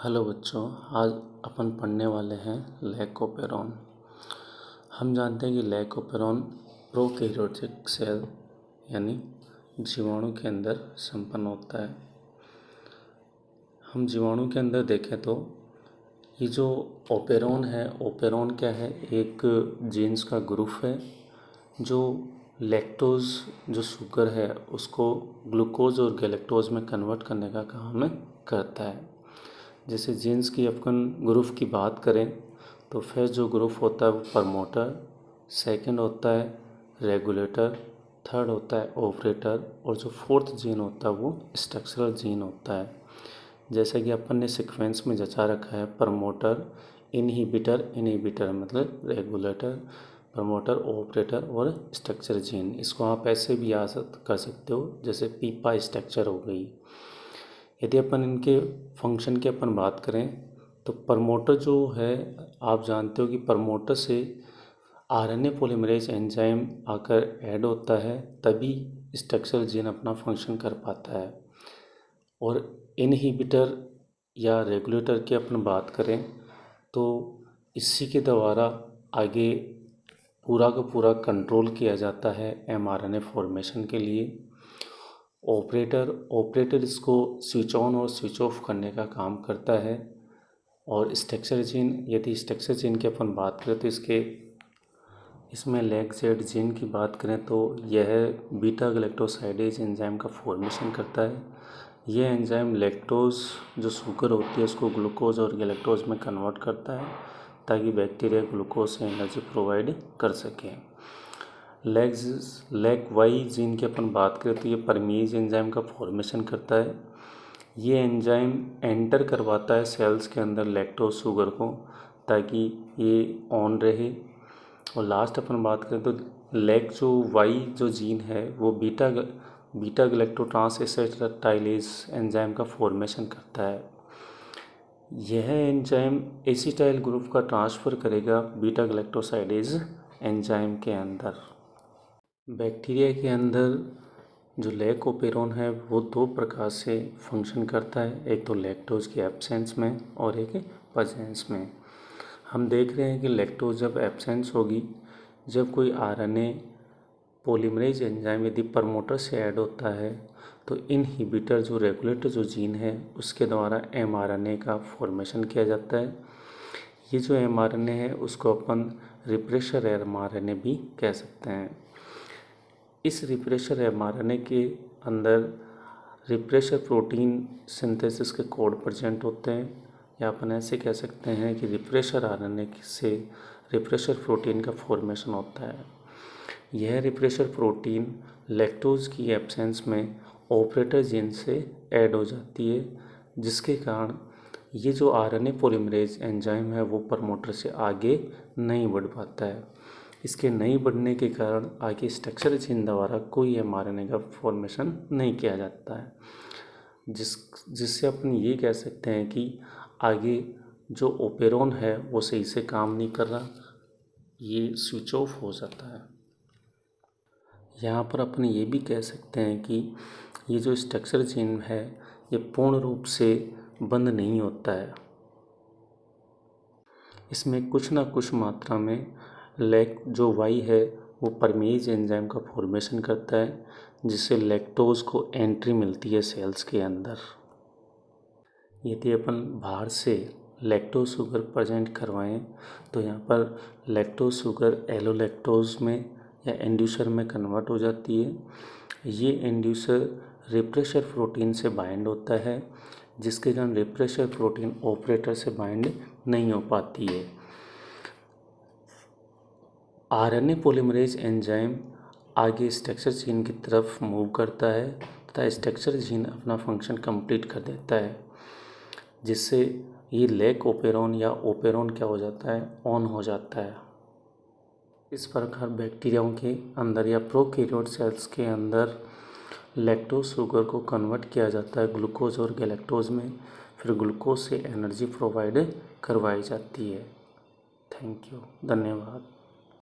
Hello बच्चों, आज अपन पढ़ने वाले हैं लैकोपेरॉन। हम जानते हैं कि लैकोपेरॉन प्रोकैरियोटिक सेल यानी जीवाणु के अंदर संपन्न होता है। हम जीवाणु के अंदर देखें तो ये जो ओपेरॉन है, ओपेरॉन क्या है? एक जीन्स का ग्रुप है जो लैक्टोज जो शुगर है उसको ग्लूकोज और गैलेक्टोज में कन्वर्ट करने का काम करता है। जैसे जीन्स की अपन ग्रुप की बात करें तो फर्स्ट जो ग्रुप होता है वो प्रमोटर, सेकंड होता है रेगुलेटर, थर्ड होता है ऑपरेटर और जो फोर्थ जीन होता है वो स्ट्रक्चरल जीन होता है। जैसे कि अपन ने सीक्वेंस में जचा रखा है प्रमोटर, इनहिबिटर मतलब रेगुलेटर, प्रमोटर, ऑपरेटर और स्ट्रक्चर जीन। इसको आप ऐसे भी याद कर सकते हो जैसे पीपा स्ट्रक्चर हो गई। यदि अपन इनके फंक्शन की अपन बात करें तो प्रमोटर जो है, आप जानते हो कि प्रमोटर से आरएनए पॉलीमरेज एंजाइम आकर ऐड होता है, तभी स्ट्रक्चरल जीन अपना फंक्शन कर पाता है। और इनहिबिटर या रेगुलेटर की अपन बात करें तो इसी के द्वारा आगे पूरा का पूरा कंट्रोल किया जाता है एमआरएनए फॉर्मेशन के लिए। ऑपरेटर इसको स्विच ऑन और स्विच ऑफ करने का काम करता है। और स्ट्रक्चर जीन, यदि स्ट्रक्चर जीन की अपन बात करें तो इसमें लैक-जेड जीन की बात करें तो यह बीटा गैलेक्टोसाइडेज एंजाइम का फॉर्मेशन करता है। यह एंजाइम लैक्टोज जो शुगर होती है उसको ग्लूकोज और गैलेक्टोज में कन्वर्ट करता है ताकि बैक्टीरिया ग्लूकोज से एनर्जी प्रोवाइड कर सकें। लैक वाई जीन की अपन बात करें तो ये परमीज एंजाइम का फॉर्मेशन करता है। ये एंजाइम एंटर करवाता है सेल्स के अंदर लैक्टोज शुगर को ताकि ये ऑन रहे। और लास्ट अपन बात करें तो लैक जो वाई जो जीन है वो बीटा गैलेक्टोट्रांसएसिटाइलेज एंजाइम का फॉर्मेशन करता है। यह एंजाइम एसिटाइल ग्रुप का ट्रांसफ़र करेगा बीटा गैलेक्टोसाइडेज एंजाइम के अंदर। बैक्टीरिया के अंदर जो लैकोपेरॉन है वो दो प्रकार से फंक्शन करता है, एक तो लैक्टोज की एब्सेंस में और एक प्रेजेंस में। हम देख रहे हैं कि लैक्टोज जब एब्सेंस होगी, जब कोई आरएनए पॉलीमरेज एंजाइम यदि प्रमोटर से ऐड होता है तो इनहिबिटर जो रेगुलेटर जो जीन है उसके द्वारा एमआरएनए का फॉर्मेशन किया जाता है। ये जो एमआरएनए है उसको अपन रिप्रेशर एमआरएनए भी कह सकते हैं। इस रिप्रेशर एमआरएनए के अंदर रिप्रेशर प्रोटीन सिंथेसिस के कोड प्रेजेंट होते हैं, या अपन ऐसे कह सकते हैं कि रिप्रेशर आरएनए से रिप्रेशर प्रोटीन का फॉर्मेशन होता है। यह रिप्रेशर प्रोटीन लैक्टोज की एब्सेंस में ऑपरेटर जीन से ऐड हो जाती है, जिसके कारण ये जो आरएनए पॉलीमरेज एंजाइम है वो प्रमोटर से आगे नहीं बढ़ पाता है। इसके नहीं बढ़ने के कारण आगे स्ट्रक्चर जीन द्वारा कोई एमआरएनए का फॉर्मेशन नहीं किया जाता है, जिससे अपन ये कह सकते हैं कि आगे जो ओपेरॉन है वो सही से काम नहीं कर रहा, ये स्विच ऑफ हो जाता है। यहाँ पर अपन ये भी कह सकते हैं कि ये जो स्ट्रक्चर जीन है ये पूर्ण रूप से बंद नहीं होता है। इसमें कुछ ना कुछ मात्रा में लैक जो वाई है वो परमेज एंजाइम का फॉर्मेशन करता है, जिससे लैक्टोज को एंट्री मिलती है सेल्स के अंदर। यदि अपन बाहर से लैक्टोज शुगर प्रेजेंट करवाएं तो यहाँ पर लैक्टोज शुगर एलोलैक्टोज में या इंड्यूसर में कन्वर्ट हो जाती है। ये इंड्यूसर रिप्रेशर प्रोटीन से बाइंड होता है, जिसके कारण रिप्रेशर प्रोटीन ऑपरेटर से बाइंड नहीं हो पाती है। आरएनए पॉलीमरेज एंजाइम आगे स्ट्रक्चर जीन की तरफ मूव करता है तथा स्ट्रक्चर जीन अपना फंक्शन कंप्लीट कर देता है, जिससे ये लैक ओपेरॉन या ओपेरॉन क्या हो जाता है, ऑन हो जाता है। इस प्रकार बैक्टीरियाओं के अंदर या प्रोकैरियोट सेल्स के अंदर लैक्टोज शुगर को कन्वर्ट किया जाता है ग्लूकोज और गैलेक्टोज में, फिर ग्लूकोज से एनर्जी प्रोवाइड करवाई जाती है। थैंक यू, धन्यवाद।